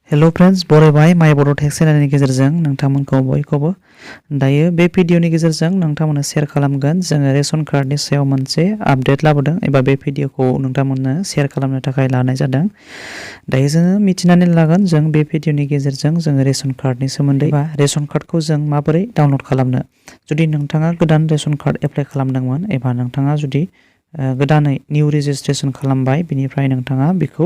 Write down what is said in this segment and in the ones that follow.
Hello friends, बरायबाय माय बड' tax चेनेलनि गेजेरजों नोंथांमोनखौ बयखौबो दायो बे भिडिअनि गेजेरजों नोंथांमोननो शेयार खालामगोन जोङो रेशन कार्डनि सायाव मोनसे आपडेट लाबोदों एबा बे भिडिअखौ नोंथांमोननो शेयार खालामनो थाखाय लानाय जादों। दायो जोङो मिथिनानै लागोन जों बे भिडिअनि गेजेरजों जोङो रेशन कार्डनि सोमोन्दै बा रेशन कार्डखौ जों माबोरै डाउनलड खालामनो। जुदि नोंथाङा गोदान रेशन कार्ड एप्लाइ खालामदोंमोन एबा नोंथाङा जुदि गोदानै निउ रेजिस्ट्रेशन खालामबाय बिनिफ्राय नोंथाङा बेखौ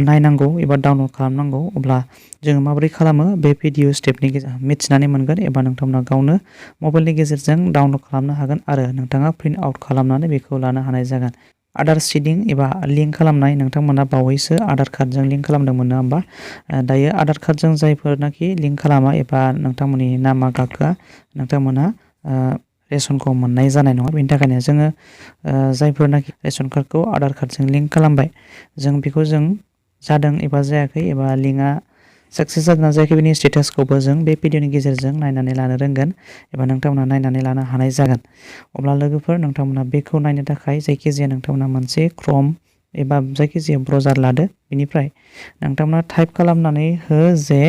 नायनांगौ एबा डाउनलड खालामनांगौ अब्ला जोङो माबोरै खालामो बे भिडिअ स्टेपनि गेजेरजों मिथिनानै मोनगोन एबा नोंथांमोना गावनो मबाइलनि गेजेरजों डाउनलड खालामनो हागोन आरो नोंथाङा प्रिन्ट आउट खालामनानै बेखौ लानो हानाय जागोन। आधार सीडिं एबा लिंक खालामनाय नोंथांमोना बावैसो आधार कार्डजों लिंक खालामदोंमोन नङा होमबा? दायो आधार कार्डजों जायफोरनाखि लिंक खालामा एबा नोंथांमोननि नामा गाखोआ नोंथांमोना रेशनखौ मोननाय जानाय नङा। बेनि थाखायनो जोङो जायफोरनाखि रेशन कार्डखौ आधार कार्डजों लिंक खालामबाय जों बेखौ जों जादों एबा जायाखै एबा लिंकआ सक्सेस जादोंना जायाखै बेनि स्टेटासखौबो जों बे भिडिअनि गेजेरजों नायनानै लानो रोंगोन एबा नोंथांमोना नायनानै लानो हानाय जागोन। अब्ला लोगोफोर नोंथांमोना बेखौ नायनो थाखाय जायखिजाया नोंथांमोना मोनसे क्रम एबा जायखिजाया ब्राउजार लादो। बेनिफ्राय नोंथांमोना टाइप खालामनानै हो जे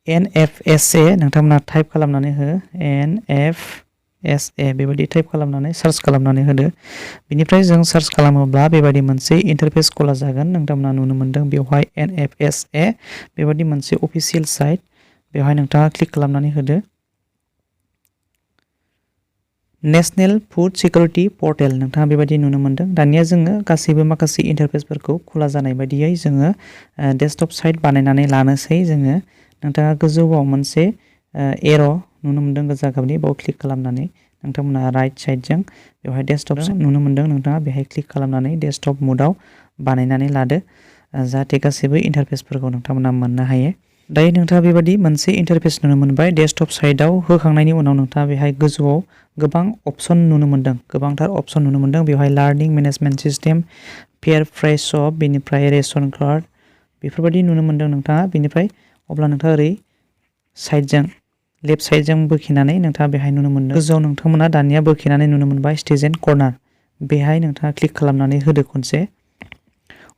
NFSA नोंथांमोना टाइप खालामनानै हो NFSA बेबायदि टाइप खालामनानै सार्च खालामनानै होदो। बिनिफ्राय जों सार्च खालामोब्ला बेबायदि मोनसे इन्टारफेस खला जागोन। नोंथांमोना नुनो मोनदों बेवहाय NFSA बेबायदि मोनसे अफिशियेल साइट बेवहाय नोंथाङा क्लिक खालामनानै होदो। नेशनेल फुड सिकिउरिटि पर्टेल नोंथाङा बेबायदि नुनो मोनदों। दानिया जोङो गासैबो माखासे इन्टारफेसफोरखौ खुला जानाय बायदियै जोङो डेस्कटप साइट बानायनानै लानोसै। जोङो नोंथाङा गोजौआव मोनसे एर' नुनो मोनदों गोजा गाबनि बाव क्लिक खालामनानै नोंथांमोना राइट साइडजों बेवहाय डेस्कटप नुनो मोनदों नोंथाङा बेहाय क्लिक खालामनानै डेस्कटप मुडआव बानायनानै लादो जाहाथे गासैबो इन्टारफेसफोरखौ नोंथांमोना मोननो हायो। दायो नोंथाङा बेबायदि मोनसे इन्टारफेस नुनो मोनबाय। डेस्कटप साइटआव होखांनायनि उनाव नोंथाङा बेहाय गोजौआव गोबां अपसन नुनो मोनदों, गोबांथार अपसन नुनो मोनदों। बेवहाय लार्निं मेनेजमेन्ट सिस्टेम, फेयार प्राइस शप, बेनिफ्राय रेशन कार्ड बेफोरबायदि नुनो मोनदों नोंथाङा। बेनिफ्राय अब्ला नोंथाङा ओरै साइडजों लेफ्ट साइडजों बोखिनानै नोंथाङा बेहाय नुनो मोनदों गोजौआव नोंथांमोना दानिया बोखिनानै नुनो मोनबाय स्टुडेन्ट कर्नार बेहाय नोंथाङा क्लिक खालामनानै होदो खनसे।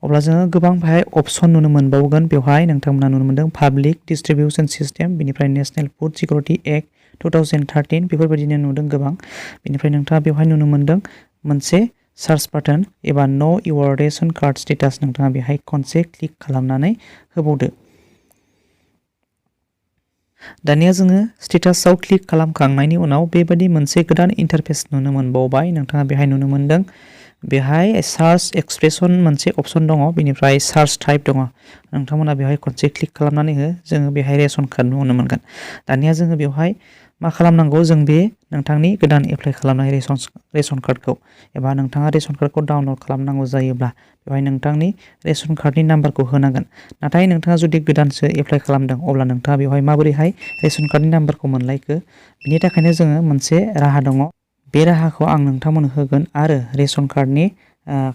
अब्ला जोङो गोबां बेहाय अपसन नुनो मोनबावगोन। बेवहाय नोंथांमोना नुनो मोनदों पाब्लिक डिस्ट्रिबिउसन सिस्टेम, बेनिफ्राय नेशनेल फुड सिकिउरिटि एक्ट 2013 बेफोरबायदिनो नुदों गोबां। बेनिफ्राय नोंथाङा बेवहाय नुनो मोनदों मोनसे सार्च बाटन एबा नो इउर रेशन कार्ड स्टेटास नोंथाङा बेहाय खनसे क्लिक खालामनानै होबावदो। दानिया जोङो स्टेटासआव क्लिक खालामखांनायनि उनाव बेबायदि मोनसे गोदान इन्टारफेस नुनो मोनबावबाय। नोंथाङा बेहाय नुनो मोनदों बेहाय सार्च एक्सप्रेसन मोनसे अपसन दङ, बेनिफ्राय सार्च टाइप दङ। नोंथांमोना बेवहाय खनसे क्लिक खालामनानै हो। जोङो बेहाय रेशन कार्ड नुनो मोनगोन। दानिया जोङो बेवहाय मा खालामनांगौ जों बे नोंथांनि गोदान एप्लाइ खालामनाय रेशन कार्डखौ एबा नोंथाङा रेशन कार्डखौ डाउनलड खालामनांगौ जायोब्ला बेवहाय नोंथांनि रेशन कार्डनि नाम्बारखौ होनांगोन। नाथाय नोंथाङा जुदि गोदानसो एप्लाइ खालामदों अब्ला नोंथाङा बेवहाय माबोरैहाय रेशन कार्डनि नाम्बारखौ मोनलायखो बिनि थाखायनो जोङो मोनसे राहा दङ। बे राहाखौ आं नोंथांमोननो होगोन आरो रेशन कार्डनि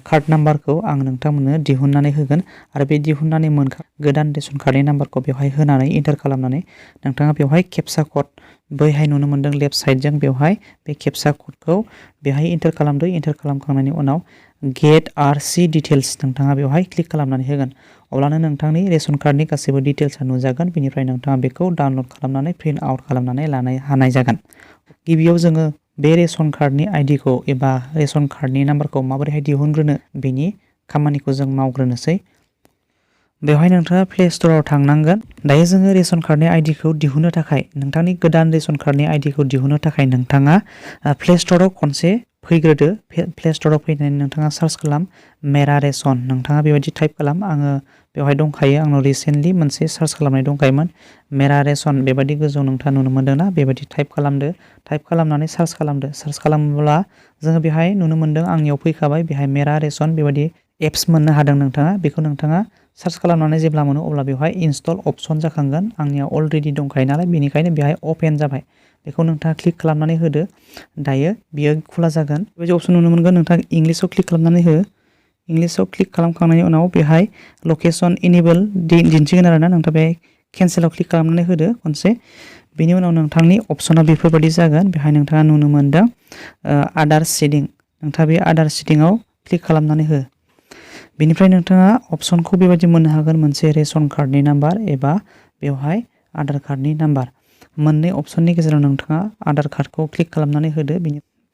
कार्ड नाम्बारखौ आं नोंथांमोननो दिहुननानै होगोन आरो बे दिहुननानै गोदान रेशन कार्डनि नाम्बारखौ बेवहाय होनानै इन्टार खालामनानै नोंथाङा बेवहाय केपसा कड बैहाय नुनो मोनदों लेफ्ट साइडजों बेवहाय बे केपसा क'डखौ बेहाय इन्टार खालामदो। इन्टार खालामखांनायनि उनाव गेट आरसि डिटेल्स नोंथाङा बेवहाय क्लिक खालामनानै होगोन। अब्लानो नोंथांनि रेशन कार्डनि गासैबो डिटेल्सआ नुजागोन। बेनिफ्राय नोंथाङा बेखौ डाउनलड खालामनानै प्रिन्ट आउट खालामनानै लानो हानाय जागोन। गिबियाव जोङो बे रेशन कार्डनि आइडिखौ एबा रेशन कार्डनि नाम्बारखौ माबोरैहाय दिहुनग्रोनो बेनि खामानिखौ जों मावग्रोनोसै। बेवहाय नोंथाङा प्ले स्ट'राव थांनांगोन। दायो जोङो रेशन कार्डनि आइडिखौ दिहुननो थाखाय नोंथांनि गोदान रेशन कार्डनि आइडिखौ दिहुननो थाखाय नोंथाङा प्ले स्ट'राव खनसे फैग्रोदो। प्ले स्ट'राव फैनानै नोंथाङा सार्च खालाम मेरा रेशन नोंथाङा बेबायदि टाइप खालाम। आङो बेवहाय दंखायो, आंनाव रिसेन्टलि मोनसे सार्च खालामनाय दंखायोमोन मेरा रेशन बेबायदि गोजौआव नोंथाङा नुनो मोनदों ना बेबायदि टाइप खालामदो। टाइप खालामनानै सार्च खालामदो। सार्च खालामोब्ला जोङो बेहाय नुनो मोनदों आंनियाव फैखाबाय बेहाय मेरा रेशन बेबायदि एप्स मोननो हादों नोंथाङा। बेखौ नोंथाङा सार्च खालामनानै जेब्ला मोनो अब्ला बेवहाय इनस्टल अपसन जाखांगोन। आंनिया अलरेडि दंखायो नालाय बेनिखायनो बेहाय अपेन जाबाय। बेखौ नोंथाङा क्लिक खालामनानै होदो। दायो बियो खुला जागोन। बेबायदि अपसन नुनो मोनगोन। नोंथाङा इंलिसाव क्लिक खालामनानै हो। इंलिसाव क्लिक खालामखांनायनि उनाव बेहाय लकेसन इनेबल दिन्थिगोन आरोना नोंथाङा बेहाय केन्सेलाव क्लिक खालामनानै होदो खनसे। बेनि उनाव नोंथांनि अपसना बेफोरबायदि जागोन। बेहाय नोंथाङा नुनो मोनदों आधार सीडिं। नोंथाङा बे आधार सीडिंआव क्लिक खालामनानै हो। बेनिफ्राय नोंथाङा अपसनखौ बेबायदि मोननो हागोन मोनसे रेशन कार्डनि नाम्बार एबा बेवहाय आधार कार्डनि नाम्बार मोननै अपसननि गेजेराव नोंथाङा आधार कार्डखौ क्लिक खालामनानै होदो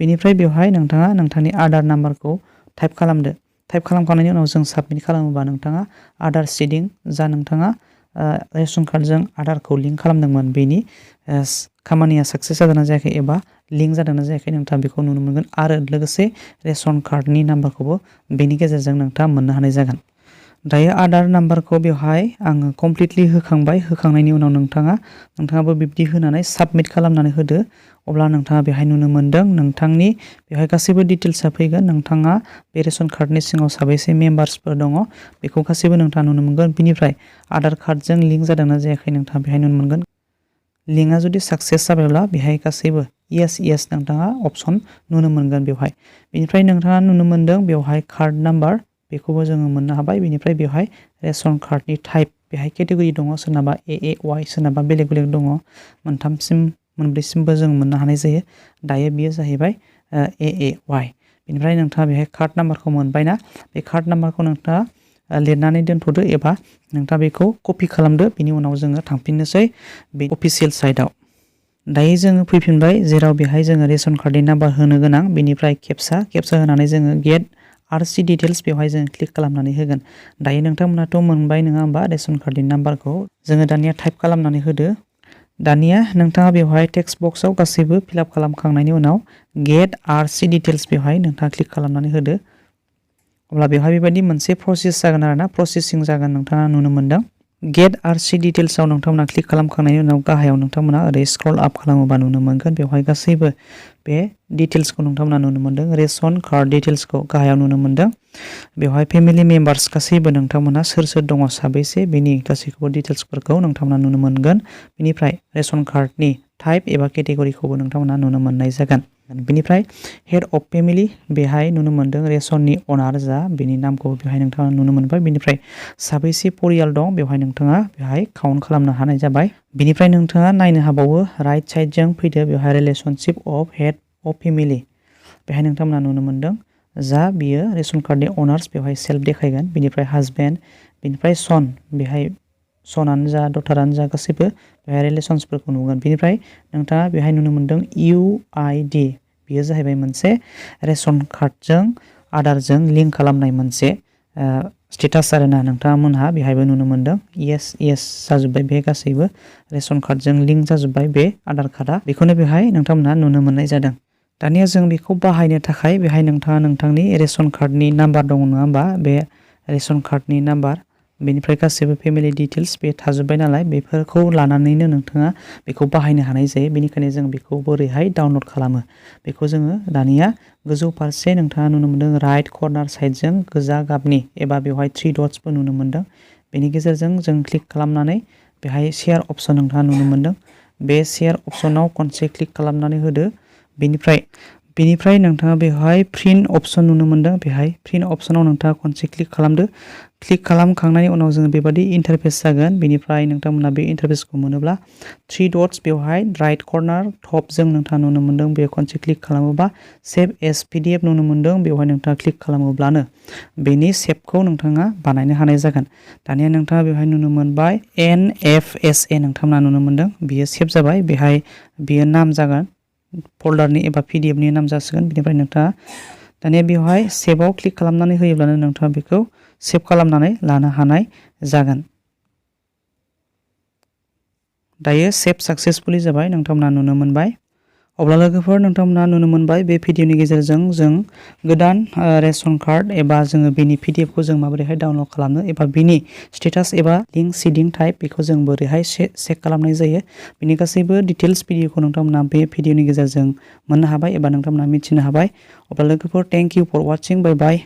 बेनिफ्राय बेवहाय नोंथाङा नोंथांनि आधार नाम्बारखौ टाइप खालामदो टाइप खालामखांनायनि उनाव जों साबमिट खालामोबा नोंथाङा आधार सिडिं जा नोंथाङा रेशन कार्डजों आधारखौ लिंक खालामदोंमोन बेनि खामानिया साक्सेस जादोंना जायाखै एबा लिंक जादोंना जायाखै नोंथाङा बेखौ नुनो मोनगोन आरो लोगोसे रेशन कार्डनि नाम्बारखौबो बेनि गेजेरजों नोंथाङा मोननो हानाय जागोन दायो आधार नाम्बारखौ बेवहाय आङो कमप्लिटलि होखांबाय होखांनायनि उनाव नोंथाङाबो बिब्दि होनानै साबमिट खालामनानै होदो अब्ला नोंथाङा बेवहाय नुनो मोनदों नोंथांनि बेवहाय गासैबो डिटेल्सआ फैगोन नोंथाङा बे रेशन कार्डनि सिङाव साबैसे मेम्बार्सफोर दङ बेखौ गासैबो नोंथाङा नुनो मोनगोन बिनिफ्राय आधार कार्डजों लिंक जादोंना जायाखै नोंथाङा बेवहाय नुनो मोनगोन लिंकआ जुदि साक्सेस जाबायब्ला बेहाय गासैबो येस नोंथाङा अपसन नुनो मोनगोन बेवहाय बेनिफ्राय नोंथाङा नुनो मोनदों बेवहाय कार्ड नाम्बार बेखौबो जोङो मोननो हाबाय बेनिफ्राय बेवहाय रेशन कार्डनि टाइप बेहाय केटेगरि दङ सोरनाबा AAY सोरनाबा बेलेग दङ मोनथामसिम मोनब्रैसिमबो जों मोननो हानाय जायो दायो बियो जाहैबाय AAY बेनिफ्राय नोंथाङा बेहाय कार्ड नाम्बारखौ मोनबायना बे कार्ड नाम्बारखौ नोंथाङा लिरनानै दोनथ'दो एबा नोंथाङा बेखौ कपि खालामदो बेनि उनाव जोङो थांफिननोसै बे अफिसियेल साइटआव दायो जोङो फैफिनबाय जेराव बेहाय जोङो रेशन कार्डनि नाम्बार होनो गोनां बेनिफ्राय खेबसा होनानै जोङो गेट आरसि डिटेल्स बेवहाय जों क्लिक खालामनानै होगोन दायो नोंथांमोनाथ' मोनबाय नङा होमबा रेशन कार्डनि नाम्बारखौ जोङो दानिया टाइप खालामनानै होदो दानिया नोंथाङा बेवहाय टेक्स्ट बक्सआव गासैबो फिलआप खालामखांनायनि उनाव गेट आरसि डिटेल्स बेवहाय नोंथाङा क्लिक खालामनानै होदो अब्ला बेवहाय बेबायदि मोनसे प्रसेस जागोन आरोना प्रसेसिं जागोन नोंथाङा नुनो मोनदों गेट आरसि डिटेल्सआव नोंथांमोना क्लिक खालामखांनायनि उनाव गाहायाव नोंथांमोना ओरै स्क्रल आप खालामोबा नुनो मोनगोन बेवहाय गासैबो बे डिटेल्सखौ नोंथांमोना नुनो मोनदों रेशन कार्ड डिटेल्सखौ गाहायाव नुनो मोनदों बेवहाय फेमिलि मेम्बार्स गासैबो नोंथांमोना सोर दङ साबैसे बेनि गासैखौबो डिटेल्सफोरखौ नोंथांमोना नुनो मोनगोन बेनिफ्राय रेशन कार्डनि टाइप एबा केटेगरिखौबो नोंथांमोना नुनो मोननाय जागोन बेनिफ्राय हेड अफ फेमिलि बेहाय नुनो मोनदों रेशननि अनार जा बेनि नामखौ बेवहाय नोंथाङा नुनो मोनबाय बेनिफ्राय साबैसे परियाल दं बेवहाय नोंथाङा बेहाय काउन्ट खालामनो हानाय जाबाय बेनिफ्राय नोंथाङा नायनो हाबावो राइट साइडजों फैदो बेवहाय relationship of head of family बेहाय नोंथांमोना नुनो मोनदों जा बियो रेशन कार्डनि अनार्स बेवहाय सेल्फ देखायगोन बेनिफ्राय हाजबेन्ड बेनिफ्राय सन बेहाय सनानो जा डटारानो जा गासैबो बेहाय रिलेशन्सफोरखौ नुगोन बेनिफ्राय नोंथाङा बेहाय नुनो मोनदों UID बेयो जाहैबाय मोनसे रेशन कार्डजों आधारजों लिंक खालामनाय मोनसे स्टेटास आरोना नोंथाङा मोनहा बेहायबो नुनो मोनदों येस जाजोब्बाय बे गासैबो रेशन कार्डजों लिंक जाजोब्बाय बे आधार कार्डआ बेखौनो बेहाय नोंथांमोनहा नुनो मोननाय जादों दानिया जों बेखौ बाहायनो थाखाय बेहाय नोंथाङा नोंथांनि रेशन कार्डनि नाम्बार दङ नङा होमबा बे रेशन कार्डनि नाम्बार बेनिफ्राय गासैबो फेमिलि डिटेल्स बे थाजोब्बाय नालाय बेफोरखौ लानानैनो नोंथाङा बेखौ बाहायनो हानाय जायो बेनिखायनो जों बेखौ बोरैहाय डाउनलड खालामो बेखौ जोङो दानिया गोजौ फारसे नोंथाङा नुनो मोनदों राइट कर्नार साइडजों गोजा गाबनि एबा बेवहाय 3 डट्सबो नुनो मोनदों बेनि गेजेरजों जों क्लिक खालामनानै बेहाय शेयार अपसन नोंथाङा नुनो मोनदों बे शेयार अपसनाव खनसे क्लिक खालामनानै होदो बेनिफ्राय नोंथाङा बेवहाय प्रिन्ट अपसन नुनो मोनदों बेहाय प्रिन्ट अपसनाव नोंथाङा खनसे क्लिक खालामदो क्लिक खालामखांनायनि उनाव जोङो बेबादि इन्टारफेस जागोन बेनिफ्राय नोंथांमोना बे इन्टारफेसखौ मोनोब्ला 3 डट्स बेवहाय राइट कर्नार टपजों नोंथाङा नुनो मोनदों बे खनसे क्लिक खालामोबा सेभ एस PDF नुनो मोनदों बेवहाय नोंथाङा क्लिक खालामोब्लानो बेनि सेभखौ नोंथाङा बानायनो हानाय जागोन दानिया नोंथाङा बेवहाय नुनो मोनबाय NFSA नोंथांमोना नुनो मोनदों बियो सेभ जाबाय बेहाय बियो नाम जागोन फोल्डारनि एबा PDFनि नाम जासिगोन बेनिफ्राय नोंथाङा दानिया बेवहाय सेभआव क्लिक खालामनानै होयोब्लानो नोंथाङा बेखौ सेभ खालामनानै लानो हानाय जागोन दायो सेभ साक्सेसफुली जाबाय नोंथांमोना नुनो मोनबाय अब्ला लोगोफोर नोंथांमोना नुनो मोनबाय बे भिडिअनि गेजेरजों जों गोदान रेशन कार्ड एबा जोङो बेनि PDFखौ जों माबोरैहाय डाउनलड खालामनो एबा बेनि स्टेटास एबा लिंक सिडिं टाइप बेखौ जों बोरैहाय चेक खालामनाय जायो बेनि गासैबो डिटेल्स भिडिअखौ नोंथांमोना बे भिडिअनि गेजेरजों मोननो हाबाय एबा नोंथांमोना मिथिनो हाबाय अब्ला लोगोफोर thank you for watching bye bye